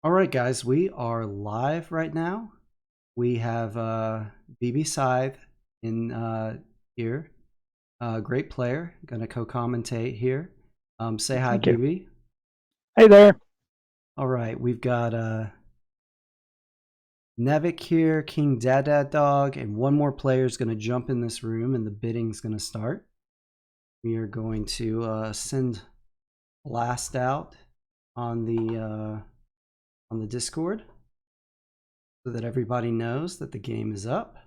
All right, guys, we are live right now. We have BB Scythe in here. Great player, gonna co-commentate here. Say hi, Thank you. BB. Hey there. All right, we've got Nevik here, King Dad Dog, and one more player is gonna jump in this room, and the bidding's gonna start. We are going to send blast out on the Discord, so that everybody knows that the game is up.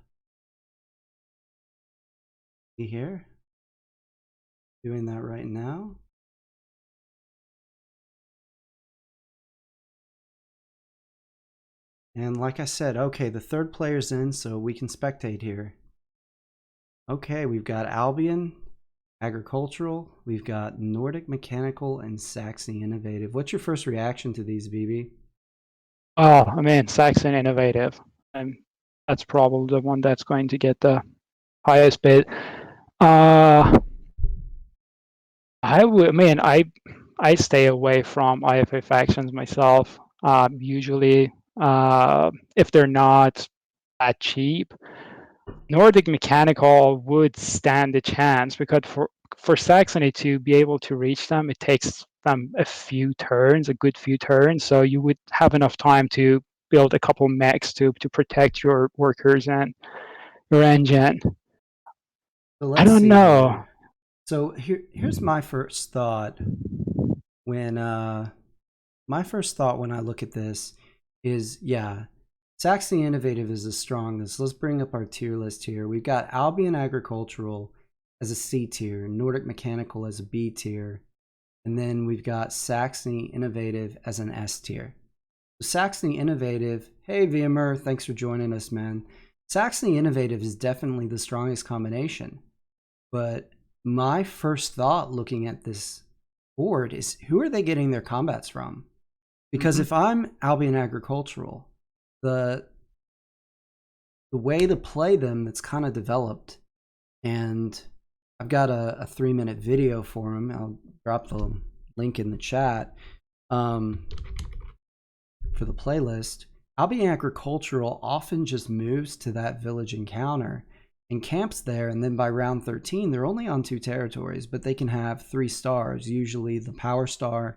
See here, doing that right now. And like I said, okay, the third player's in, so we can spectate here. Okay, we've got Albion Agricultural, we've got Nordic Mechanical, and Saxony Innovative. What's your first reaction to these, BB? Oh, I mean, Saxony Innovative. And that's probably the one that's going to get the highest bid. I stay away from IFA factions myself. Usually, if they're not that cheap, Nordic Mechanical would stand a chance because for Saxony to be able to reach them, it takes them a few turns, a good few turns. So you would have enough time to build a couple mechs to protect your workers and your engine. So I let's don't see know. here. So here's my first thought when I look at this is, yeah, Saxony Innovative is as strong as. Let's bring up our tier list here. We've got Albion Agricultural as a C tier, Nordic Mechanical as a B tier, and then we've got Saxony Innovative as an S tier. Saxony Innovative, hey VMer, thanks for joining us, man. Saxony Innovative is definitely the strongest combination, but my first thought looking at this board is, who are they getting their combats from? Because if I'm Albion Agricultural, the way to play them, it's kind of developed, and I've got a 3-minute video for them. I'll drop the link in the chat for the playlist. Albion Agricultural often just moves to that village encounter and camps there, and then by round 13 they're only on 2 territories, but they can have 3 stars, usually the power star,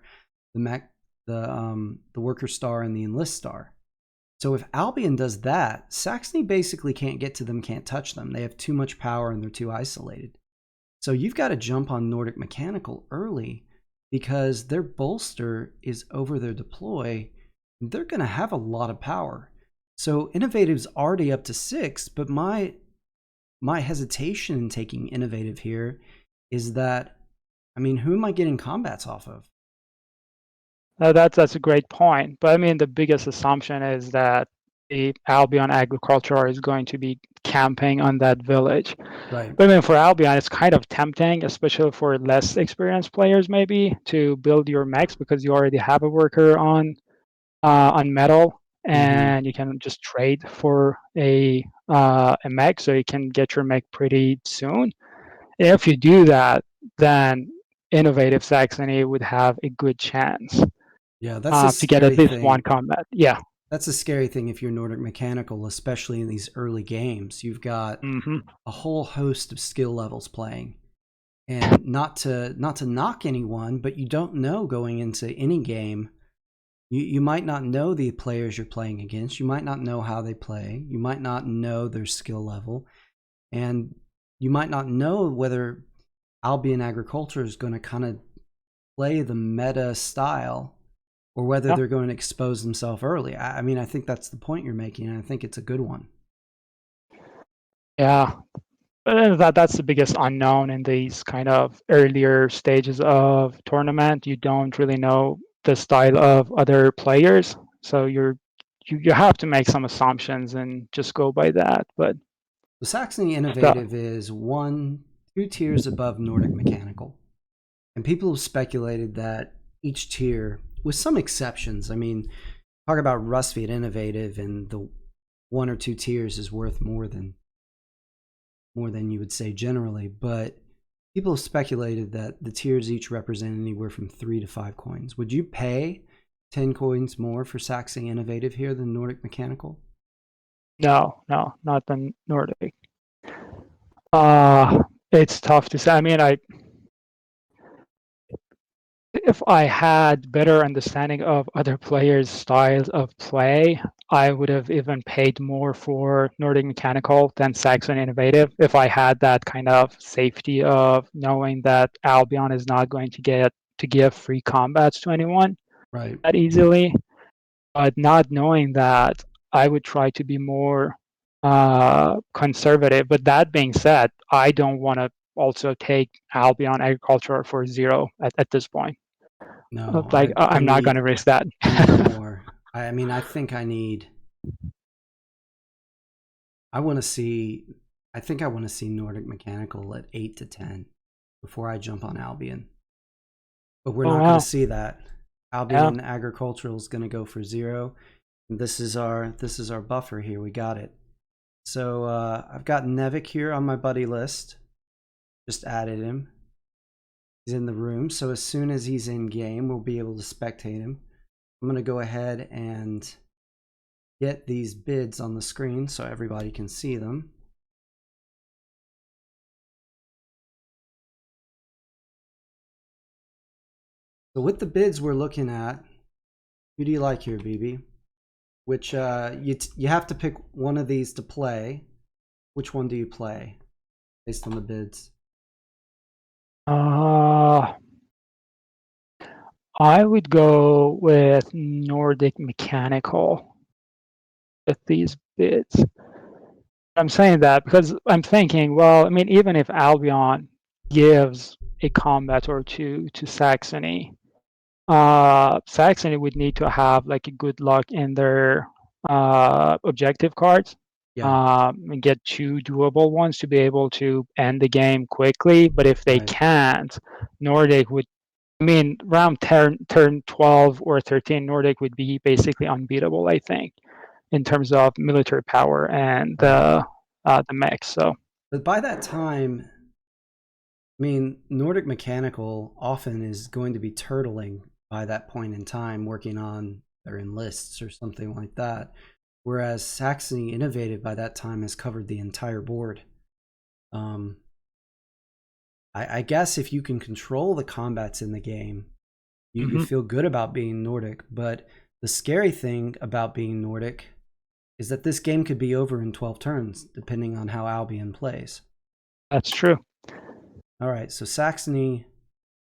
the mech, the worker star, and the enlist star. So if Albion does that, Saxony basically can't get to them, can't touch them. They have too much power and they're too isolated. So you've got to jump on Nordic Mechanical early, because their bolster is over their deploy. They're going to have a lot of power. So Innovative's already up to 6, but my hesitation in taking Innovative here is that, I mean, who am I getting combats off of? That's a great point. But I mean, the biggest assumption is that the Albion Agricultural is going to be camping on that village. Right. But I mean, for Albion, it's kind of tempting, especially for less experienced players, maybe, to build your mechs because you already have a worker on metal, and you can just trade for a mech, so you can get your mech pretty soon. If you do that, then Innovative Saxony would have a good chance Yeah, that's a to get at scary least one thing. combat. Yeah. That's a scary thing if you're Nordic Mechanical, especially in these early games. You've got a whole host of skill levels playing. And not to knock anyone, but you don't know going into any game. You might not know the players you're playing against. You might not know how they play. You might not know their skill level. And you might not know whether Albion Agriculture is going to kind of play the meta style, or whether Yeah. they're going to expose themselves early. I mean, I think that's the point you're making, and I think it's a good one. Yeah. That's the biggest unknown in these kind of earlier stages of tournament. You don't really know the style of other players, so you have to make some assumptions and just go by that. But The Saxony the, Innovative is 2 tiers above Nordic Mechanical. And people have speculated that each tier, with some exceptions, I mean, talk about Rusviet Innovative, and the 1 or 2 tiers is worth more than you would say generally, but people have speculated that the tiers each represent anywhere from 3 to 5 coins. Would you pay 10 coins more for Saxony Innovative here than Nordic Mechanical? No, not the Nordic. It's tough to say. I mean, if I had better understanding of other players' styles of play, I would have even paid more for Nordic Mechanical than Saxony Innovative if I had that kind of safety of knowing that Albion is not going to give free combats to anyone Right. that easily. But not knowing that, I would try to be more conservative. But that being said, I don't want to also take Albion Agricultural for zero at this point. No, Like, I I'm not going to need risk that. I need more. I mean, I think I need. I want to see. I think I want to see Nordic Mechanical at 8 to 10 before I jump on Albion. But we're Oh, not going to wow. see that. Yeah. Albion Agricultural is going to go for 0. And this is our buffer here. We got it. So I've got Nevik here on my buddy list. Just added him. He's in the room. So as soon as he's in game, we'll be able to spectate him. I'm going to go ahead and get these bids on the screen so everybody can see them. So with the bids we're looking at, who do you like here, BB? Which you have to pick one of these to play. Which one do you play based on the bids? I would go with Nordic Mechanical with these bids. I'm saying that because I'm thinking, well, I mean, even if Albion gives a combat or two to Saxony, Saxony would need to have like a good luck in their objective cards, Yeah, and get 2 doable ones to be able to end the game quickly. But if they right. can't, Nordic would. I mean, around turn 12 or 13, Nordic would be basically unbeatable, I think, in terms of military power and Right. the mech. So But by that time, I mean, Nordic Mechanical often is going to be turtling by that point in time, working on their enlists or something like that. Whereas Saxony Innovative by that time has covered the entire board. I guess if you can control the combats in the game, you feel good about being Nordic. But the scary thing about being Nordic is that this game could be over in 12 turns, depending on how Albion plays. that's true. All right, so Saxony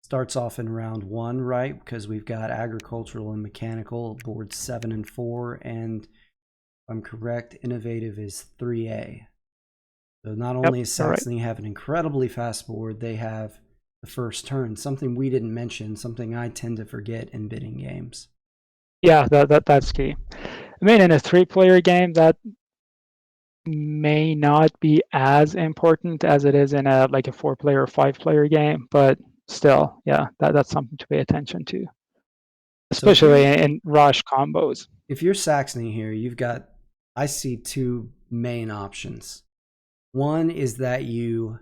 starts off in round 1, right? Because we've got agricultural and mechanical, board 7 and 4, and if I'm correct, innovative is 3A. So not Yep, only does you're right. Saxony have an incredibly fast board, they have the first turn, something we didn't mention, something I tend to forget in bidding games. Yeah, that's key. I mean, in a 3-player game, that may not be as important as it is in a 4-player or 5-player game, but still, yeah, that's something to pay attention to, So especially in rush combos. if you're Saxony here, I see 2 main options. One is that you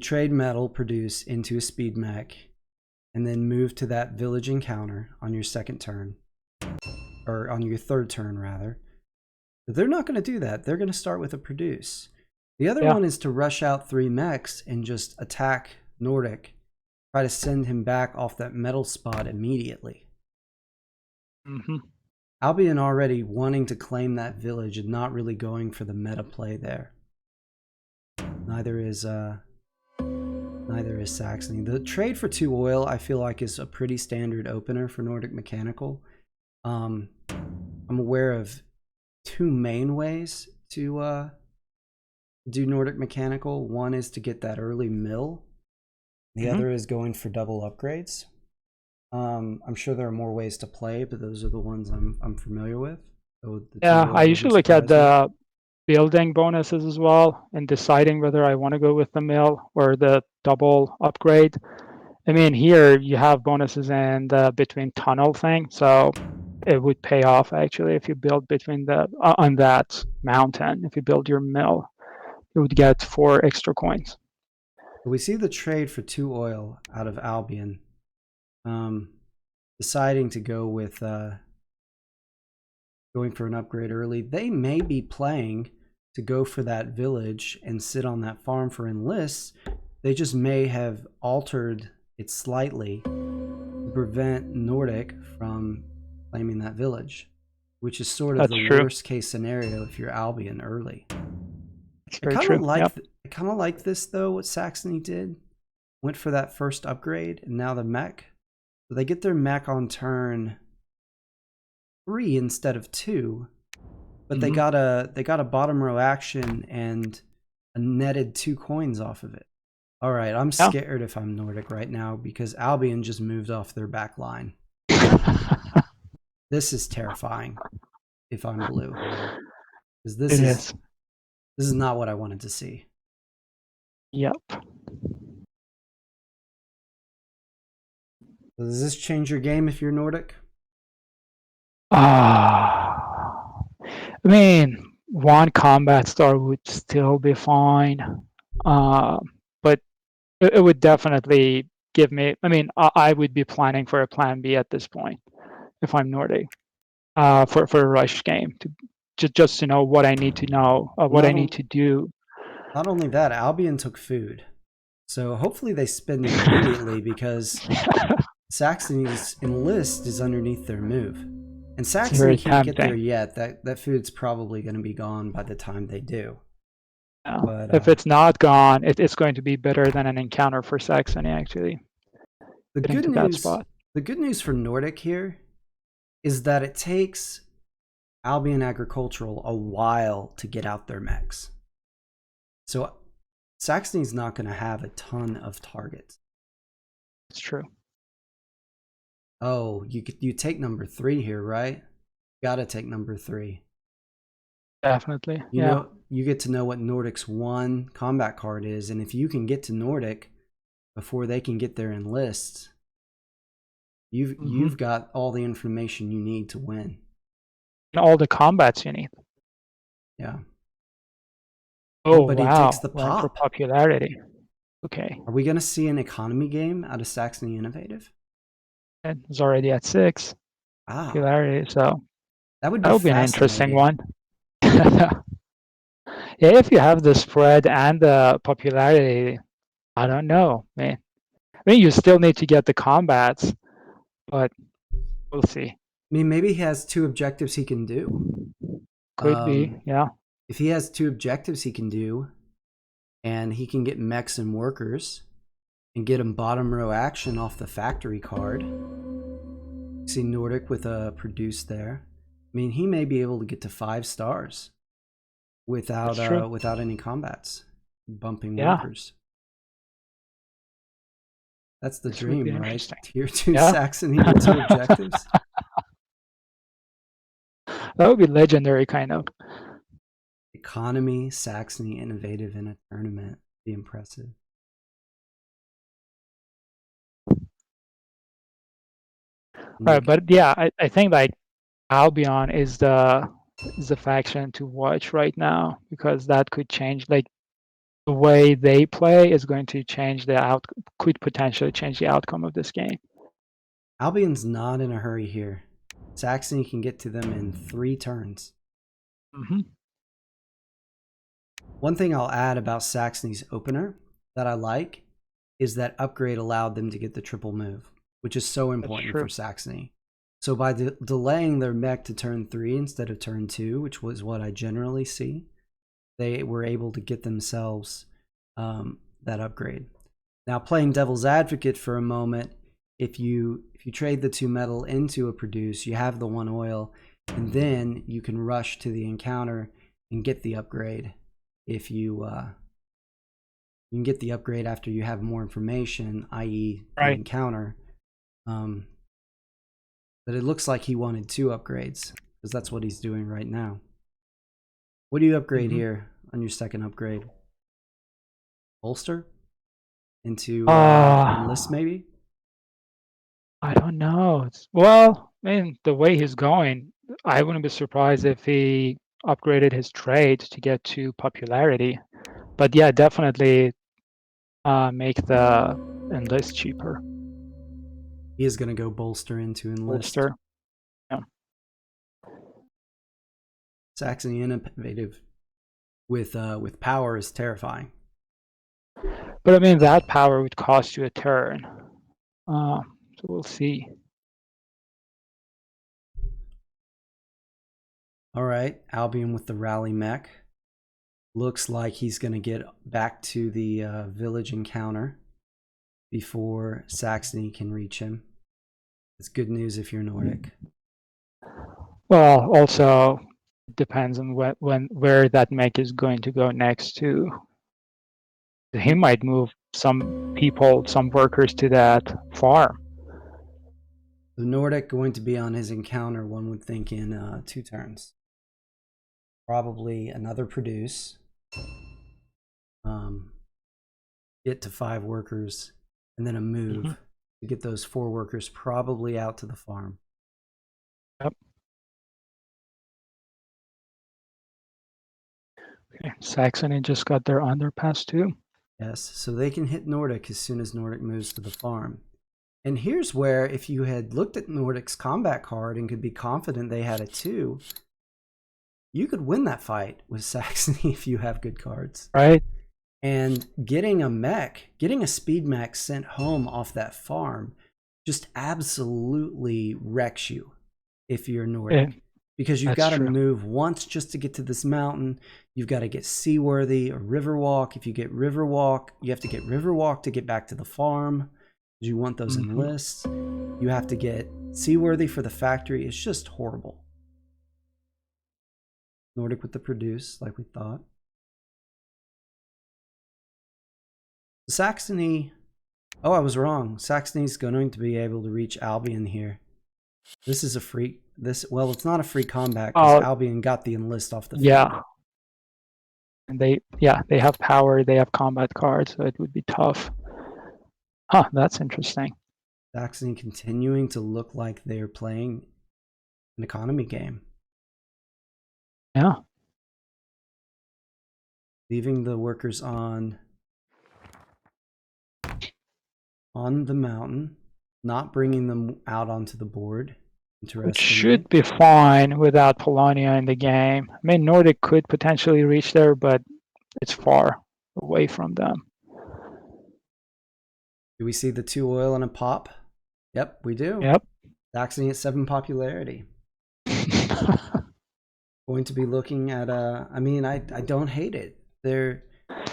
trade metal produce into a speed mech and then move to that village encounter on your second turn, or on your third turn rather. But they're not going to do that. They're going to start with a produce. The other Yeah. one is to rush out 3 mechs and just attack Nordic, try to send him back off that metal spot immediately. Mm-hmm. Albion already wanting to claim that village and not really going for the meta play there. Neither is Saxony. The trade for 2 oil I feel like is a pretty standard opener for Nordic Mechanical. I'm aware of 2 main ways to do Nordic Mechanical. One is to get that early mill. The other is going for double upgrades. I'm sure there are more ways to play, but those are the ones I'm familiar with. So the 2 Yeah, oil I doesn't usually look at surprise me. the building bonuses as well and deciding whether I want to go with the mill or the double upgrade. I mean, here you have bonuses in the between tunnel thing, so it would pay off actually if you build between the on that mountain. If you build your mill, you would get 4 extra coins. So we see the trade for 2 oil out of Albion. deciding to go with going for an upgrade early. They may be playing to go for that village and sit on that farm for enlists. They just may have altered it slightly to prevent Nordic from claiming that village, which is sort of That's the true. worst case scenario if you're Albion early. It's I very kind of true. like Yep. I kind of like this though. What Saxony did, went for that first upgrade, and now the mech. So they get their mech on turn 3 instead of 2, but they got a bottom row action and a netted 2 coins off of it. All right, I'm Yeah. scared if I'm Nordic right now because Albion just moved off their back line. This is terrifying if I'm blue, because It is. this is not what I wanted to see. Yep. So does this change your game if you're Nordic? I mean, one combat star would still be fine, but it would definitely give me. I mean, I would be planning for a plan B at this point if I'm Nordic, for a rush game to just to know what I need to know, what I need to do. Not only that, Albion took food, so hopefully they spend it immediately because Saxony's enlist is underneath their move. And It's Saxony very can't get there tempting. yet. That food's probably going to be gone by the time they do. Yeah. But If it's not gone, it's going to be better than an encounter for Saxony, actually, the getting good to that news spot. the good news for Nordic here is that it takes Albion Agricultural a while to get out their mechs. So Saxony's not going to have a ton of targets. It's true. Oh, you take number 3 here, right? Got to take number 3. Definitely. You Yeah. know, you get to know what Nordic's 1 combat card is, and if you can get to Nordic before they can get their enlists, you've got all the information you need to win. And all the combats you need. Yeah. Oh, But he takes wow. the Went for pop. popularity. Okay. Are we going to see an economy game out of Saxony Innovative? It's already at 6 Wow, popularity, so that would be that would be an interesting fascinating. one. Yeah, if you have the spread and the popularity, I don't know, man. I mean, you still need to get the combats, but we'll see. I mean, maybe he has 2 objectives he can do. Could be, yeah. If he has 2 objectives he can do, and he can get mechs and workers and get him bottom row action off the factory card. See Nordic with a produce there. I mean, he may be able to get to 5 stars without That's true. without any combats, bumping Yeah. workers. That's the This would be dream, right? interesting. Tier 2 Yeah. Saxony with 2 objectives. That would be legendary, kind of. Economy, Saxony Innovative in a tournament. Be impressive. Right, but yeah, I think like Albion is the faction to watch right now, because that could change, like, the way they play is going to change could potentially change the outcome of this game. Albion's not in a hurry here. Saxony can get to them in 3 turns. One thing I'll add about Saxony's opener that I like is that upgrade allowed them to get the triple move, which is so important for Saxony. So by delaying their mech to turn 3 instead of turn 2, which was what I generally see, they were able to get themselves that upgrade. Now, playing devil's advocate for a moment, if you trade the 2 metal into a produce, you have the 1 oil, and then you can rush to the encounter and get the upgrade. If you can get the upgrade after you have more information, i.e. the encounter. But it looks like he wanted 2 upgrades, because that's what he's doing right now. What do you upgrade here on your second upgrade? Bolster? Into enlist, maybe? I don't know. Well, I mean, the way he's going, I wouldn't be surprised if he upgraded his trade to get to popularity. But yeah, definitely make the enlist cheaper. He is going to go bolster into enlist. Bolster. Yeah. Saxony Innovative with power is terrifying. But I mean, that power would cost you a turn. So we'll see. All right, Albion with the rally mech. Looks like he's going to get back to the village encounter before Saxony can reach him. It's good news if you're Nordic. Well, also depends on where that mech is going to go next to. He might move some people, some workers to that farm. The Nordic going to be on his encounter, one would think, in 2 turns. Probably another produce. Get to 5 workers, and then a move to get those 4 workers probably out to the farm. Yep. Okay, Saxony just got their underpass too. Yes, so they can hit Nordic as soon as Nordic moves to the farm. And here's where, if you had looked at Nordic's combat card and could be confident they had a 2, you could win that fight with Saxony if you have good cards. Right. And getting a speed mech sent home off that farm just absolutely wrecks you if you're Nordic. Yeah, because you've got to move once just to get to this mountain. You've got to get Seaworthy or Riverwalk. If you get Riverwalk, you have to get Riverwalk to get back to the farm. You want those in lists. You have to get Seaworthy for the factory. It's just horrible. Nordic with the produce, like we thought. Saxony. Oh, I was wrong. Saxony's going to be able to reach Albion here. This is a free. Well, it's not a free combat because Albion got the enlist off the field. Yeah. And they have power. They have combat cards, so it would be tough. Huh, that's interesting. Saxony continuing to look like they're playing an economy game. Yeah. Leaving the workers on the mountain, not bringing them out onto the board. It should be fine without Polonia in the game. I mean, Nordic could potentially reach there, but it's far away from them. Do we see the 2 oil and a pop? Yep, we do. Yep. Saxony at 7 popularity. Going to be looking at I mean, I don't hate it. They're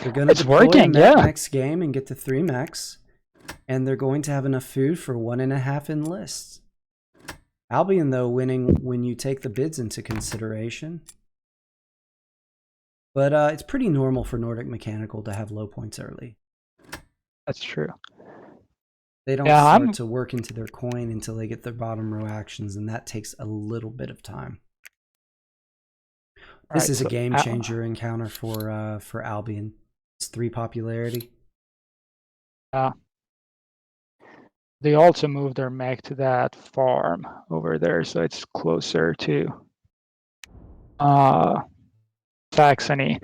going to deploy a mech next game and get to 3 mechs, and they're going to have enough food for 1.5 enlists. Albion, though, winning when you take the bids into consideration. But it's pretty normal for Nordic Mechanical to have low points early. That's true. They don't start to work into their coin until they get their bottom row actions, and that takes a little bit of time. This is a game changer encounter for Albion. It's 3 popularity. Yeah. They also moved their mech to that farm over there, so it's closer to Saxony.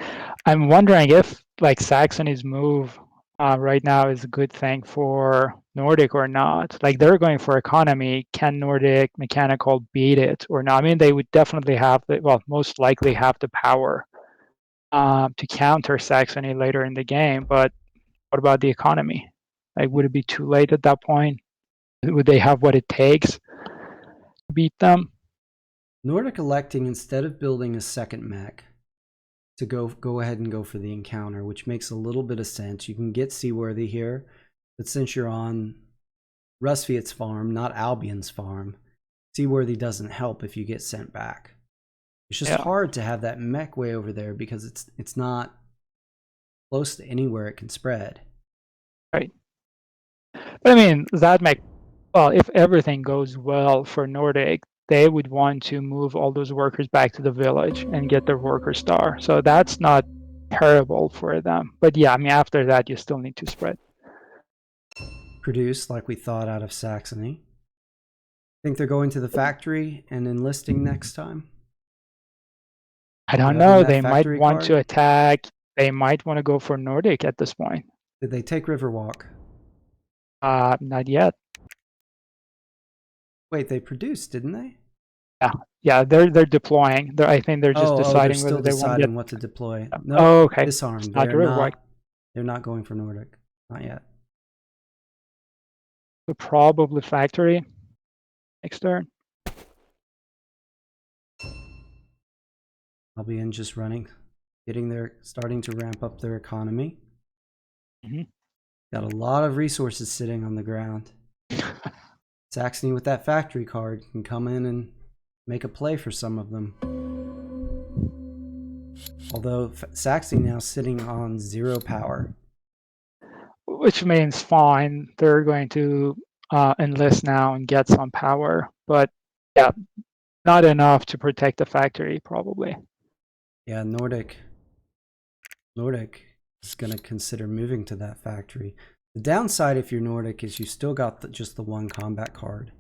I'm wondering if like Saxony's move right now is a good thing for Nordic or not. Like they're going for economy. Can Nordic Mechanical beat it or not? I mean, they would definitely have most likely have the power to counter Saxony later in the game. But what about the economy? Like, would it be too late at that point? Would they have what it takes to beat them? Nordic electing, instead of building a second mech, to go ahead and go for the encounter, which makes a little bit of sense. You can get Seaworthy here, but since you're on Rusviet's farm, not Albion's farm, Seaworthy doesn't help if you get sent back. It's just hard to have that mech way over there because it's not close to anywhere it can spread. Right. But I mean, that mech, well, if everything goes well for Nordic, they would want to move all those workers back to the village and get their worker star. So that's not terrible for them. But yeah, I mean, after that, you still need to spread. Produce like we thought out of Saxony. Think they're going to the factory and enlisting next time? I don't know. They might want to attack. They might want to go for Nordic at this point. Did they take Riverwalk? Not yet. Wait, they produced, didn't they? Yeah, they're deploying. I think they're just Oh, they're deciding still whether they want to get. deciding what to deploy. Nope, Oh, okay. It's disarmed. not your work. They're not going for Nordic. Not yet. So probably factory next turn. Albion just running, starting to ramp up their economy. Mm-hmm. Got a lot of resources sitting on the ground. Saxony with that factory card can come in and make a play for some of them. Although Saxony now sitting on 0 power. Which means fine, they're going to enlist now and get some power. But yeah, not enough to protect the factory, probably. Yeah, Nordic is going to consider moving to that factory. The downside if you're Nordic is you still got just the 1 combat card.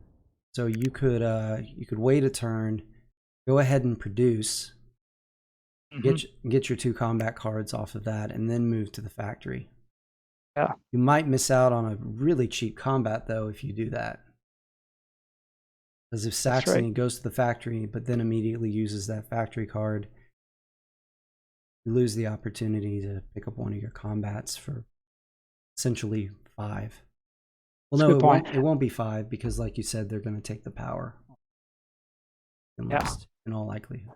So you could wait a turn, go ahead and produce, get your 2 combat cards off of that, and then move to the factory. Yeah. You might miss out on a really cheap combat though if you do that. Because if Saxony goes to the factory but then immediately uses that factory card, you lose the opportunity to pick up one of your combats for essentially 5. Well, no, it won't be 5 because, like you said, they're going to take the power. In all likelihood.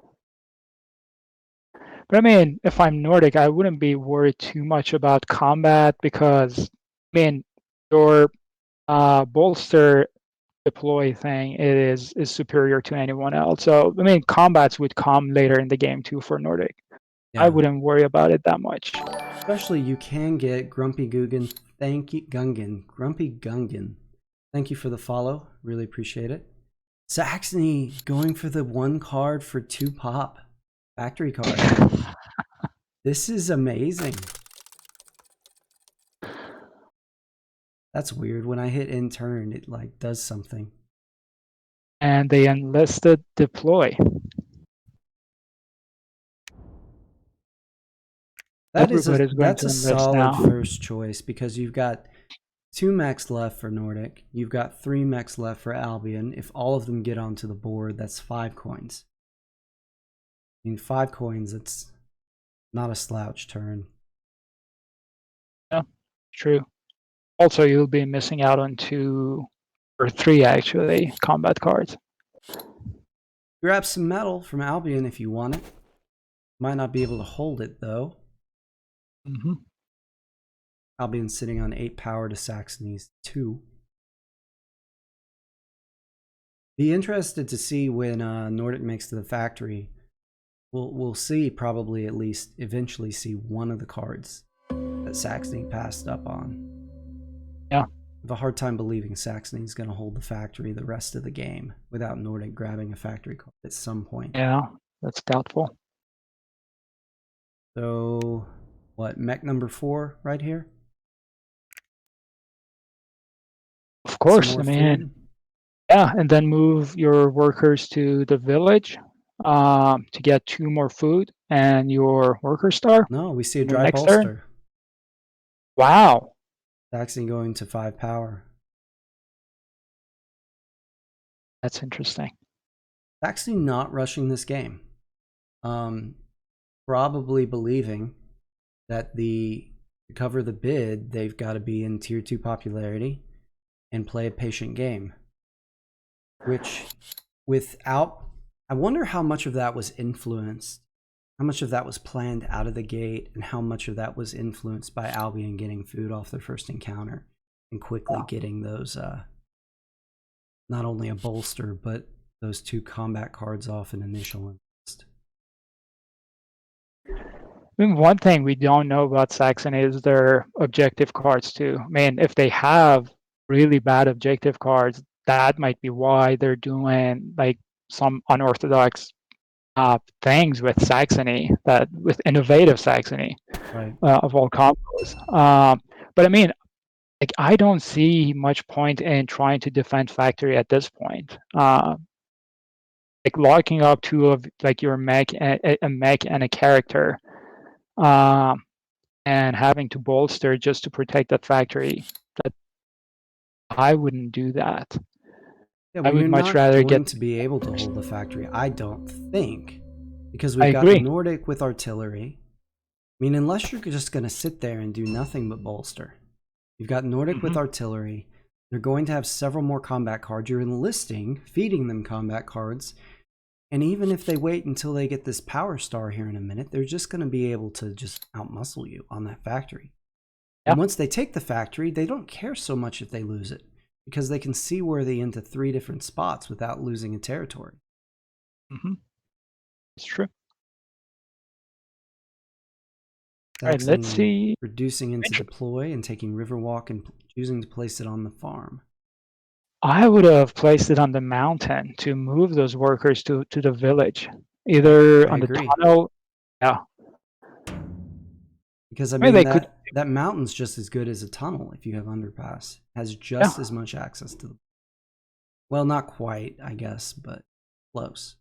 But I mean, if I'm Nordic, I wouldn't be worried too much about combat because, I mean, your bolster deploy thing is superior to anyone else. So, I mean, combats would come later in the game too for Nordic. Yeah. I wouldn't worry about it that much. Especially you can get Grumpy Guggen. Thank you, Gungan. Grumpy Gungan. Thank you for the follow. Really appreciate it. Saxony going for the 1 card for 2 pop. Factory card. This is amazing. That's weird. When I hit end turn, it like does something. And they enlisted deploy. That's a solid first choice because you've got 2 mechs left for Nordic. You've got 3 mechs left for Albion. If all of them get onto the board, that's 5 coins. I mean, 5 coins, it's not a slouch turn. Yeah, true. Also, you'll be missing out on 2 or 3 actually combat cards. Grab some metal from Albion if you want it. Might not be able to hold it though. Albion's sitting on 8 power to Saxony's 2. Be interested to see when Nordic makes to the factory. We'll see, probably at least eventually see one of the cards that Saxony passed up on. Yeah. I have a hard time believing Saxony's going to hold the factory the rest of the game without Nordic grabbing a factory card at some point. Yeah, that's doubtful. So, what, mech number 4 right here? Of course, I mean, yeah, and then move your workers to the village to get 2 more food and your worker star. No, we see a dry bolster. Wow. Saxony going to 5 power. That's interesting. Saxony not rushing this game. Probably believing that to cover the bid, they've got to be in tier 2 popularity and play a patient game. Which, I wonder how much of that was influenced, how much of that was planned out of the gate, and how much of that was influenced by Albion getting food off their first encounter and quickly getting those, not only a bolster, but those 2 combat cards off an initial list. I mean, one thing we don't know about Saxony is their objective cards too. I mean, if they have really bad objective cards, that might be why they're doing like some unorthodox things with Saxony, with innovative Saxony, right. Of all combos. But I mean, like I don't see much point in trying to defend factory at this point. Like locking up 2 of like your mech, a mech and a character, and having to bolster just to protect that factory. That I wouldn't do that. Yeah, I well, would you're much not rather get. going to be able to hold the factory, I don't think, because I we've got agree. Nordic with artillery. I mean, unless you're just going to sit there and do nothing but bolster. You've got Nordic with Mhm. artillery. They're going to have several more combat cards. You're enlisting, feeding them combat cards. And even if they wait until they get this power star here in a minute, they're just going to be able to just outmuscle you on that factory. Yeah. And once they take the factory, they don't care so much if they lose it, because they can see worthy into 3 different spots without losing a territory. It's true. All right, let's Saxony see. reducing into deploy and taking Riverwalk and choosing to place it on the farm. I would have placed it on the mountain to move those workers to the village, either I on the agree. tunnel. Yeah, Because I maybe mean they could. that mountain's just as good as a tunnel if you have underpass. Has Yeah, just as much access to the, well, not quite, I guess, but close.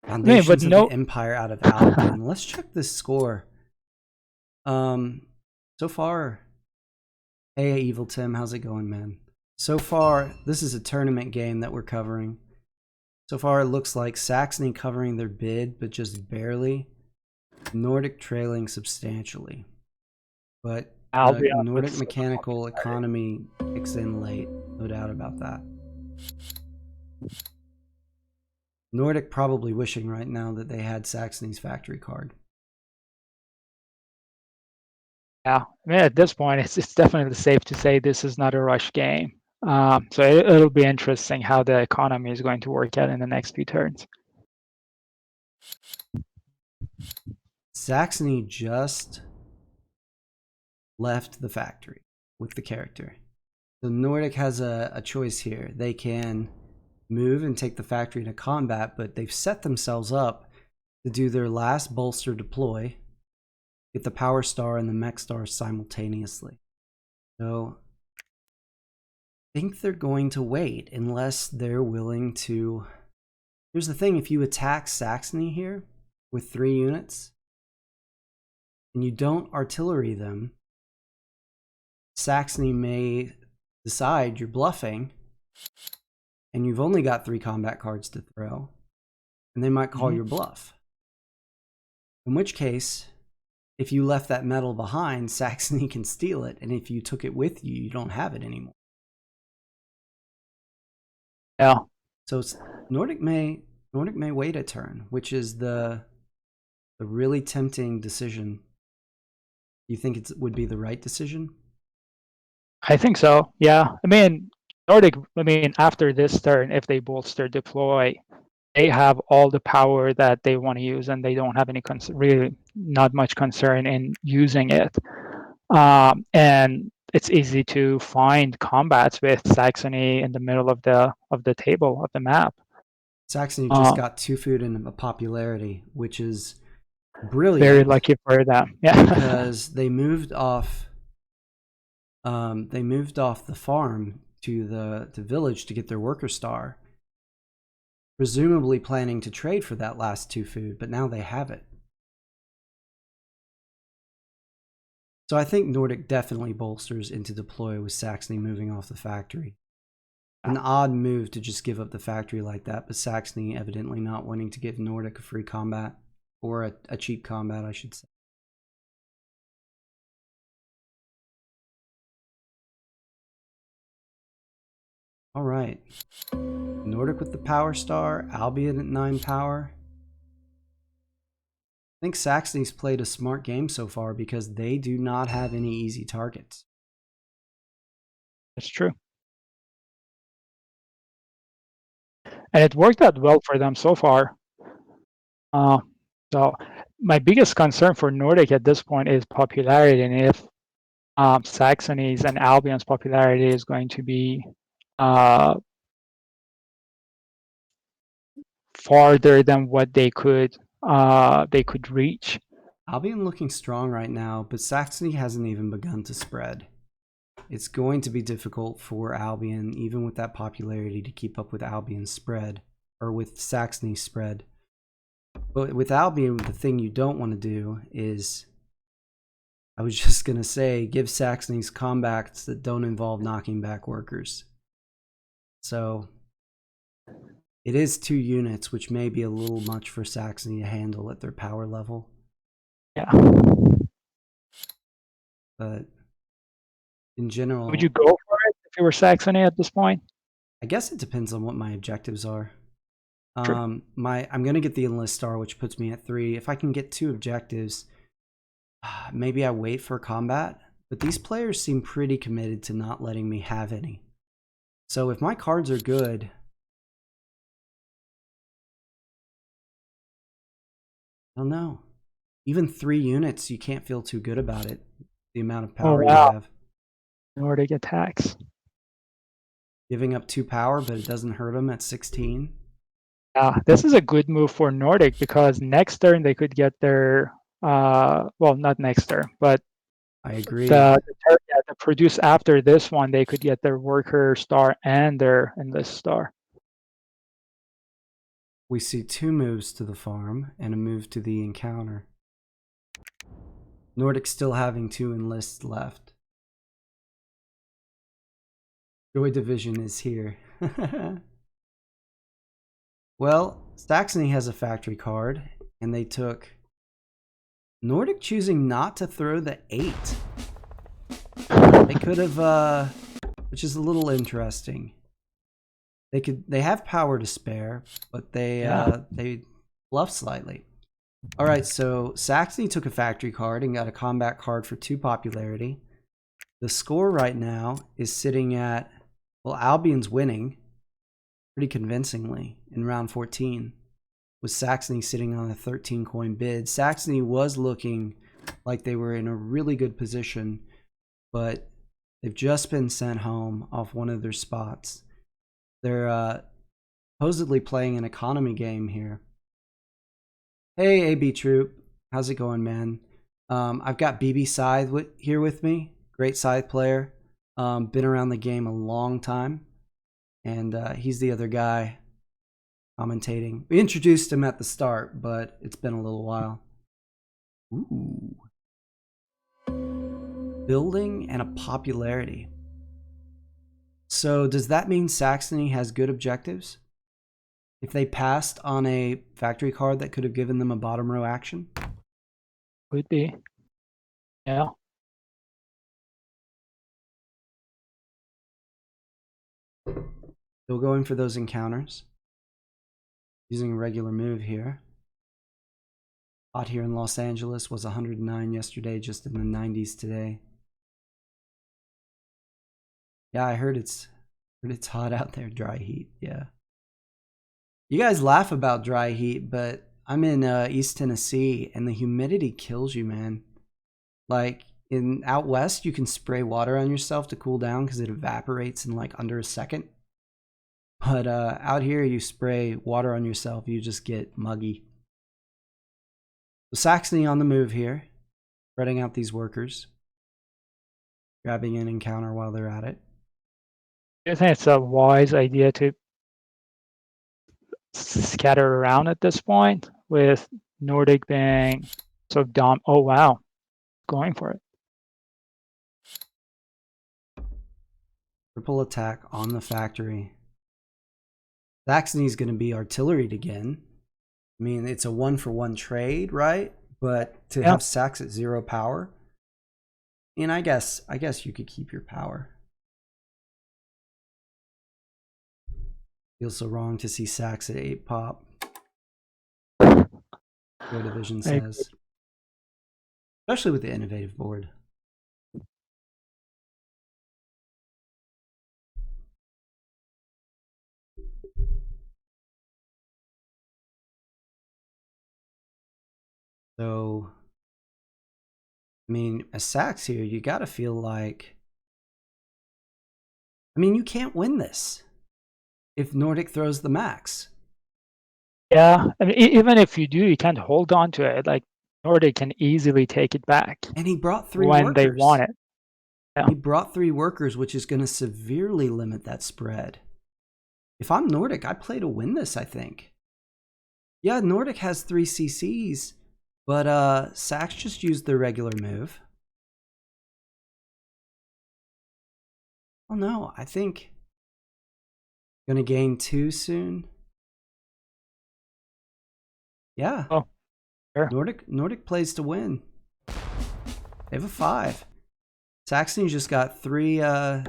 I mean, but Foundations of the no. Empire out of Albion. Let's check this score. So far, hey Evil Tim, how's it going, man? So far, this is a tournament game that we're covering. So far, it looks like Saxony covering their bid, but just barely. Nordic trailing substantially. But Albion Nordic with Mechanical economy kicks in late, no doubt about that. Nordic probably wishing right now that they had Saxony's factory card. yeah. I mean, at this point, it's definitely safe to say this is not a rush game. So it'll be interesting how the economy is going to work out in the next few turns. Saxony just left the factory with the character. So Nordic has a choice here. They can move and take the factory to combat, but they've set themselves up to do their last bolster deploy, get the power star and the mech star simultaneously. So I think they're going to wait unless they're willing to. Here's the thing, if you attack Saxony here with 3 units and you don't artillery them, Saxony may decide you're bluffing and you've only got 3 combat cards to throw, and they might call your bluff. In which case, if you left that metal behind, Saxony can steal it, and if you took it with you, you don't have it anymore. Yeah. So Nordic may wait a turn, which is the really tempting decision. You think it would be the right decision? I think so. Yeah. I mean, Nordic. I mean, after this turn, if they bolster deploy, they have all the power that they want to use, and they don't have any really not much concern in using it. And it's easy to find combats with Saxony in the middle of the table of the map. Saxony just got 2 food and a popularity, which is brilliant. Very lucky for them. Yeah. Because they moved off. They moved off the farm to the village to get their worker star, presumably planning to trade for that last 2 food, but now they have it. So I think Nordic definitely bolsters into deploy with Saxony moving off the factory. An odd move to just give up the factory like that, but Saxony evidently not wanting to give Nordic a free combat, or a cheap combat, I should say. All right. Nordic with the power star, Albion at 9 power. I think Saxony's played a smart game so far because they do not have any easy targets. It's true. And it worked out well for them so far. So my biggest concern for Nordic at this point is popularity, and if Saxony's and Albion's popularity is going to be farther than what they could reach. Albion looking strong right now, but Saxony hasn't even begun to spread. It's going to be difficult for Albion, even with that popularity, to keep up with Albion's spread, or with Saxony's spread. But with Albion, the thing you don't want to do is, I was just going to say, give Saxony's combats that don't involve knocking back workers. So it is 2 units, which may be a little much for Saxony to handle at their power level. Yeah. But in general, Would you go for it if you were Saxony at this point? I guess it depends on what my objectives are. True. I'm gonna get the enlist star, which puts me at 3. If I can get 2 objectives, maybe I wait for combat. But these players seem pretty committed to not letting me have any. So if my cards are good, I don't know. Even 3 units, you can't feel too good about it. The amount of power you have. Nordic attacks. Giving up 2 power, but it doesn't hurt them at 16. This is a good move for Nordic because next turn they could get their well, not next turn, but I agree. the turn that produce after this one, they could get their worker star and their enlist star. We see 2 moves to the farm and a move to the encounter. Nordic still having 2 enlists left. Joy Division is here. Well, Saxony has a factory card, and they took Nordic choosing not to throw the 8. They could have, which is a little interesting. They have power to spare, but they bluff slightly. All right, so Saxony took a factory card and got a combat card for 2 popularity. The score right now is sitting at, well, Albion's winning pretty convincingly in round 14, with Saxony sitting on a 13 coin bid. Saxony was looking like they were in a really good position, but they've just been sent home off one of their spots. They're supposedly playing an economy game here. Hey, AB Troop. How's it going, man? I've got BB Scythe here with me. Great Scythe player. Been around the game a long time. And he's the other guy commentating. We introduced him at the start, but it's been a little while. Ooh. Building and a popularity. So does that mean Saxony has good objectives? If they passed on a factory card that could have given them a bottom row action? Could be. Yeah. Still going for those encounters. Using a regular move here. Hot here in Los Angeles was 109 yesterday, just in the 90s today. Yeah, I heard it's hot out there, dry heat. Yeah. You guys laugh about dry heat, but I'm in East Tennessee and the humidity kills you, man. Like out west, you can spray water on yourself to cool down because it evaporates in like under a second. But out here, you spray water on yourself, you just get muggy. So Saxony on the move here, spreading out these workers, grabbing an encounter while they're at it. I think it's a wise idea to scatter around at this point, with Nordic being so dumb. Oh wow, going for it. Triple attack on the factory. Saxony's going to be artilleried again. I mean, it's a 1-for-1 trade, right? But to have Sax at 0 power, and I guess you could keep your power. Feels so wrong to see Sax at 8 pop. Joy Division says. Especially with the innovative board. So, I mean, as Sax here, you got to feel like, I mean, you can't win this if Nordic throws the max. Yeah, I mean, even if you do, you can't hold on to it. Like Nordic can easily take it back. And he brought 3 when workers. They want it. Yeah. He brought 3 workers, which is going to severely limit that spread. If I'm Nordic, I play to win this, I think. Yeah, Nordic has 3 CCs, but Sax just used their regular move. Oh no, I think Gonna gain 2 soon. Yeah. Oh, sure. Nordic plays to win. They have a 5. Saxony just got 3 of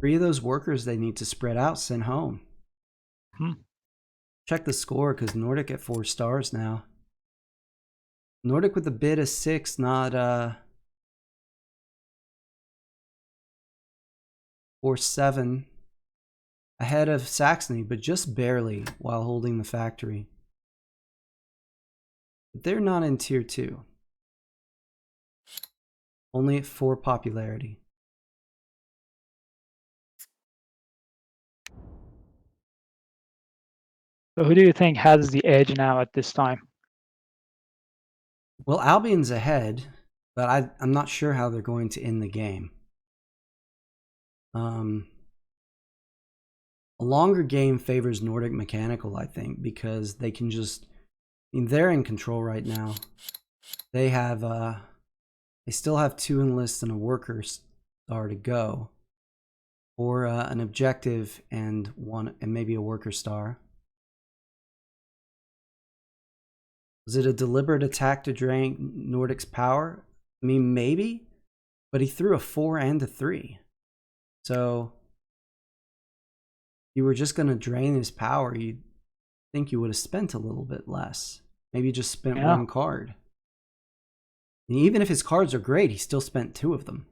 those workers they need to spread out sent home. Check the score because Nordic at 4 stars now. Nordic with a bid of 6, not 4-7. Ahead of Saxony, but just barely while holding the factory. But they're not in tier 2. Only at 4 popularity. So who do you think has the edge now at this time? Well, Albion's ahead, but I'm not sure how they're going to end the game. A longer game favors Nordic Mechanical, I think, because they can just... I mean, they're in control right now. They have... they still have 2 enlists and a worker star to go. Or an objective and maybe a worker star. Was it a deliberate attack to drain Nordic's power? I mean, maybe, but he threw a 4 and a 3. So you were just going to drain his power. You'd think you would have spent a little bit less. Maybe just spent 1 card. And even if his cards are great, he still spent 2 of them.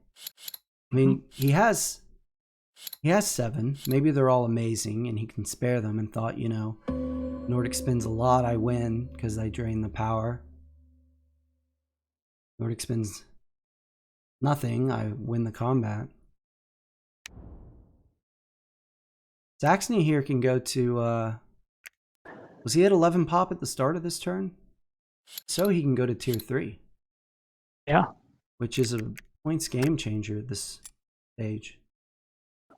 I mean, he has 7. Maybe they're all amazing and he can spare them and thought, you know, Nordic spends a lot, I win because I drain the power. Nordic spends nothing, I win the combat. Saxony here can go to, was he at 11 pop at the start of this turn? So he can go to tier 3. Yeah. Which is a points game changer at this stage.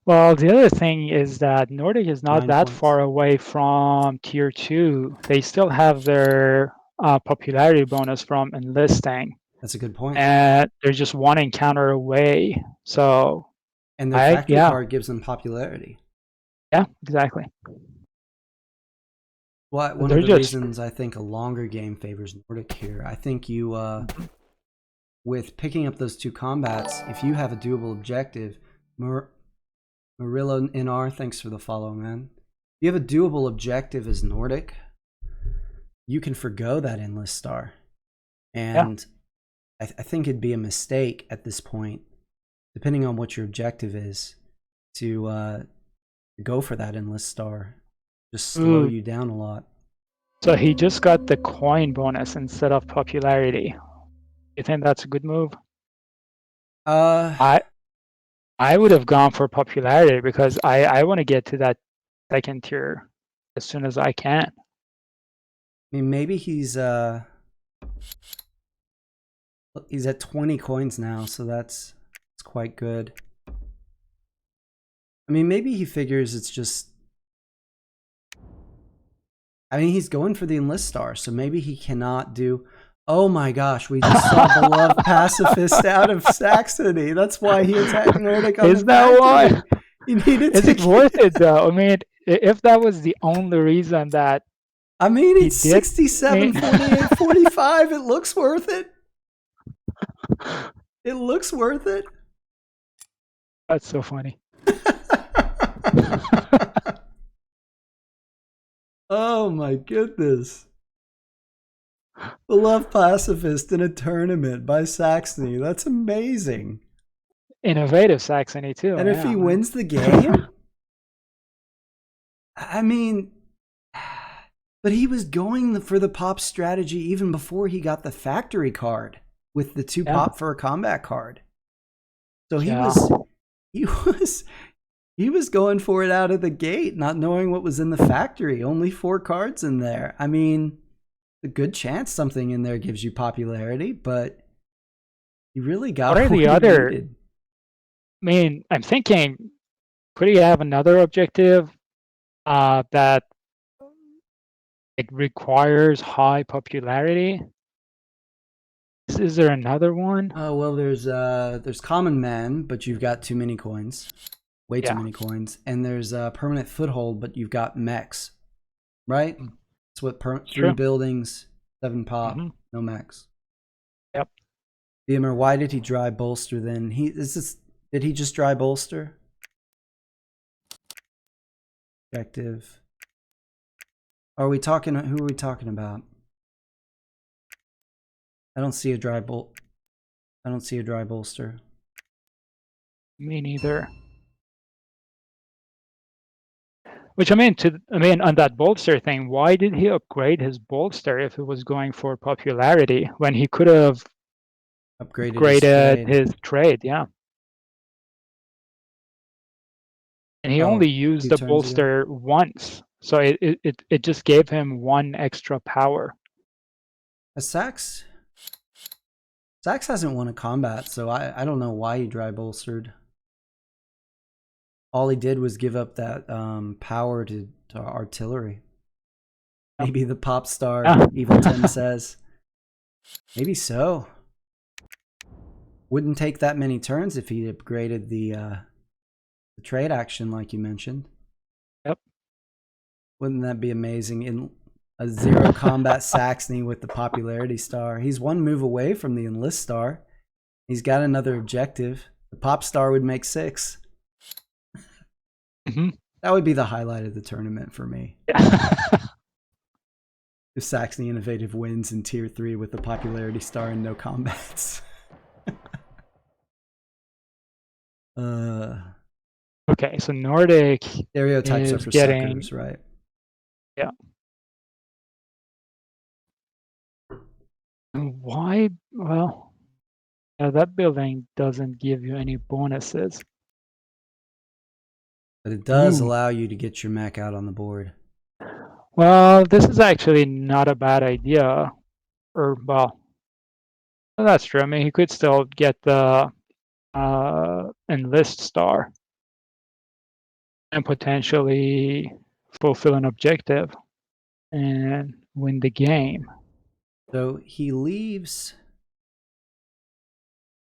Well, the other thing is that Nordic is not 9 that points. far away from tier 2. They still have their popularity bonus from enlisting. That's a good point. And they're just 1 encounter away. So, and their factory card gives them popularity. Yeah, exactly. Well, one of the reasons I think a longer game favors Nordic here, I think you, with picking up those 2 combats, if you have a doable objective, Murillo NR, thanks for the follow, man. If you have a doable objective as Nordic, you can forgo that enlist star. And I think it'd be a mistake at this point, depending on what your objective is, to go for that enlist star. Just slow you down a lot. So he just got the coin bonus instead of popularity. You think that's a good move? I would have gone for popularity because I want to get to that 2nd tier as soon as I can. I mean, maybe he's at 20 coins now, so that's quite good. I mean, maybe he figures it's just... I mean, he's going for the enlist star, so maybe he cannot do... Oh my gosh, we just saw beloved pacifist out of Saxony. That's why he attacked Nordic on Is that why? He needed Is it worth it though? I mean, if that was the only reason that... I mean, it's 67, 48, 45. It looks worth it. It looks worth it. That's so funny. Oh my goodness. Beloved pacifist in a tournament by Saxony. That's amazing. Innovative Saxony too. And if he wins the game, I mean, but he was going for the pop strategy even before he got the factory card with the 2 pop for a combat card. So he was going for it out of the gate, not knowing what was in the factory. Only 4 cards in there. I mean, a good chance something in there gives you popularity, but you really got... What are the other... I mean, I'm thinking, could he have another objective that it requires high popularity? Is there another one? Oh, well, there's common man, but you've got too many coins. Way too Yeah. many coins. And there's a permanent foothold, but you've got mechs, right? That's what 3 True. buildings, 7 pop, Mm-hmm. no mechs. Yep. Beamer, why did he dry bolster then? Did he just dry bolster? Objective. Are we talking? Who are we talking about? I don't see a dry bolt. I don't see a dry bolster. Me neither. Which I mean, on that bolster thing, why did he upgrade his bolster if it was going for popularity when he could have Upgraded his trade? Yeah. And he only Oh, used 2 the turns ago. bolster once, so it just gave him 1 extra power. Sax hasn't won a combat, so I don't know why he dry bolstered. All he did was give up that power to artillery. Maybe the pop star, Yeah. Evil 10 says. Maybe so. Wouldn't take that many turns if he upgraded the trade action like you mentioned. Yep. Wouldn't that be amazing? In a 0 combat Saxony with the popularity star. He's 1 move away from the enlist star. He's got another objective. The pop star would make 6. Mm-hmm. That would be the highlight of the tournament for me. Yeah. If Saxony Innovative wins in tier 3 with the popularity star and no combats. Okay, so Nordic Stereotypes are is for getting suckers, right? yeah. Why? Well, yeah, that building doesn't give you any bonuses. But it does Ooh. allow you to get your mech out on the board. Well, this is actually not a bad idea. Or, well, that's true. I mean, he could still get the enlist star and potentially fulfill an objective and win the game. So he leaves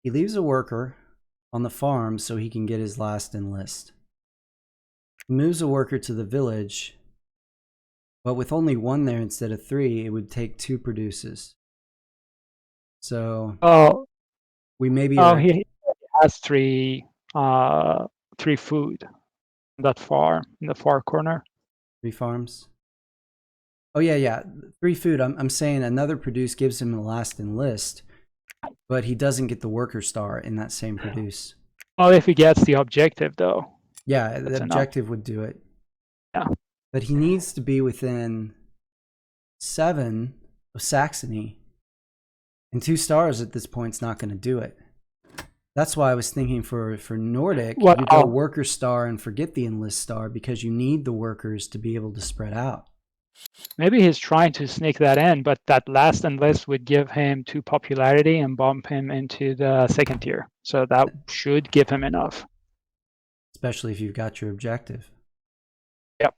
a worker on the farm so he can get his last enlist. He moves a worker to the village, but with only 1 there instead of 3, it would take 2 produces. So we maybe he has 3 food in the far corner. 3 farms. Oh yeah, 3 food. I'm saying another produce gives him the last enlist, but he doesn't get the worker star in that same produce. Well, if he gets the objective, though. Yeah, the objective would do it. Yeah. But he needs to be within 7 of Saxony. And 2 stars at this point is not going to do it. That's why I was thinking for Nordic, you go worker star and forget the enlist star because you need the workers to be able to spread out. Maybe he's trying to sneak that in, but that last enlist would give him 2 popularity and bump him into the 2nd tier. So that should give him enough. Especially if you've got your objective. Yep.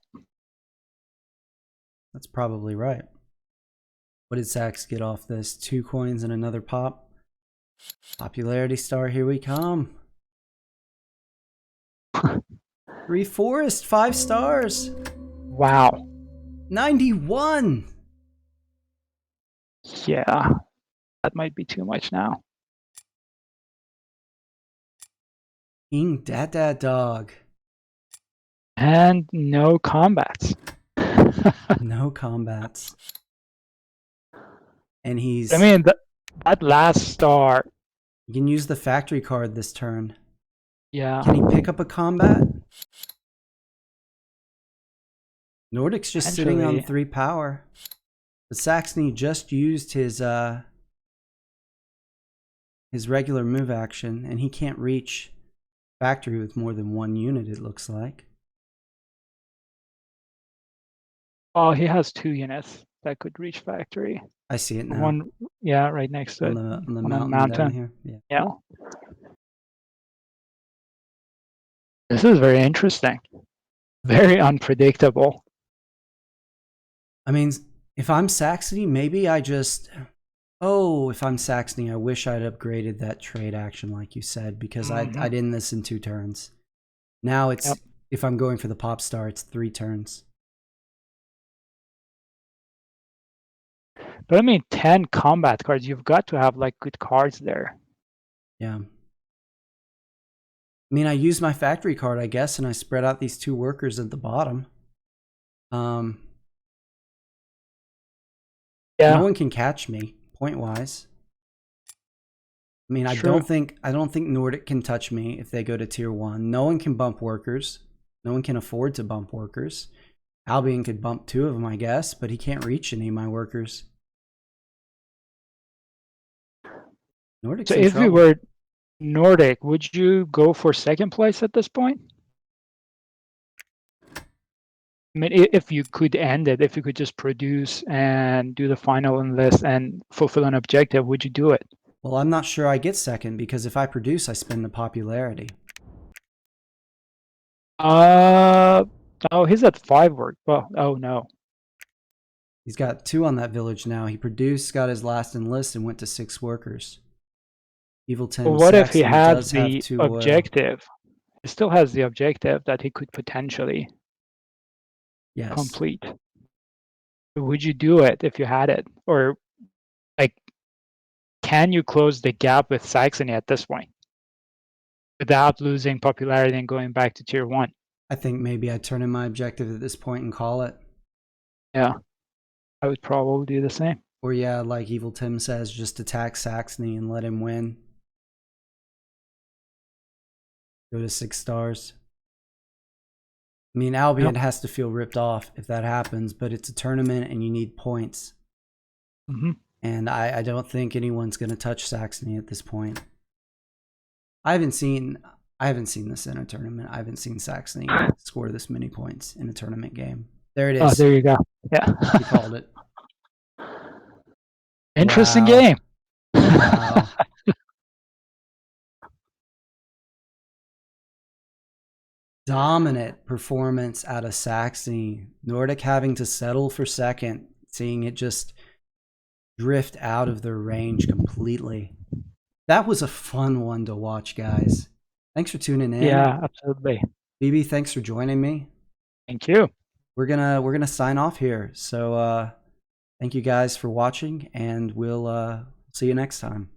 That's probably right. What did Sax get off this? 2 coins and another pop. Popularity star, here we come. 3 forest, 5 stars. Wow. 91. Yeah, that might be too much now. King Dad Dog. And no combats. No combats. And he's... I mean, that last star... You can use the factory card this turn. Yeah. Can he pick up a combat? Nordic's just sitting on 3 power. The Saxony just used his regular move action, and he can't reach factory with more than 1 unit, it looks like. Oh, he has 2 units that could reach factory. I see it now. 1, yeah, right next to it. On the mountain down here. Yeah. This is very interesting. Very unpredictable. I mean, if I'm Saxony, maybe I just... Oh, if I'm Saxony, I wish I'd upgraded that trade action like you said, because I'd end this in 2 turns. Now it's, Yep. if I'm going for the pop star, it's 3 turns. But I mean, 10 combat cards, you've got to have like good cards there. Yeah. I mean, I use my factory card, I guess, and I spread out these 2 workers at the bottom. Yeah, No one can catch me, point-wise. I mean, I true. don't think Nordic can touch me if they go to tier 1. No one can bump workers. No one can afford to bump workers. Albion could bump 2 of them, I guess, but he can't reach any of my workers. Nordic's So in if you trouble. were Nordic, would you go for second place at this point? I mean, if you could end it, if you could just produce and do the final enlist and fulfill an objective, would you do it? Well, I'm not sure I get second because if I produce, I spend the popularity. Oh, he's at 5 work. Well, oh no. He's got 2 on that village now. He produced, got his last enlist, and went to 6 workers. Evil But Tim what if he Saxony has does have the 2 oil. objective? He still has the objective that he could potentially Yes. complete. Would you do it if you had it? Or like, can you close the gap with Saxony at this point without losing popularity and going back to tier 1? I think maybe I turn in my objective at this point and call it. Yeah, I would probably do the same. Or yeah, like Evil Tim says, just attack Saxony and let him win. Go to 6 stars. I mean, Albion Yep. has to feel ripped off if that happens, but it's a tournament and you need points. Mm-hmm. And I don't think anyone's going to touch Saxony at this point. I haven't seen this in a tournament. I haven't seen Saxony score this many points in a tournament game. There it Oh, is. there you go. Yeah. He called it. Interesting Wow. game. Wow. Dominant performance out of Saxony. Nordic having to settle for second, seeing it just drift out of their range completely. That was a fun one to watch, guys. Thanks for tuning in. Yeah, absolutely. BB, thanks for joining me. Thank you. We're gonna sign off here. So thank you guys for watching, and we'll see you next time.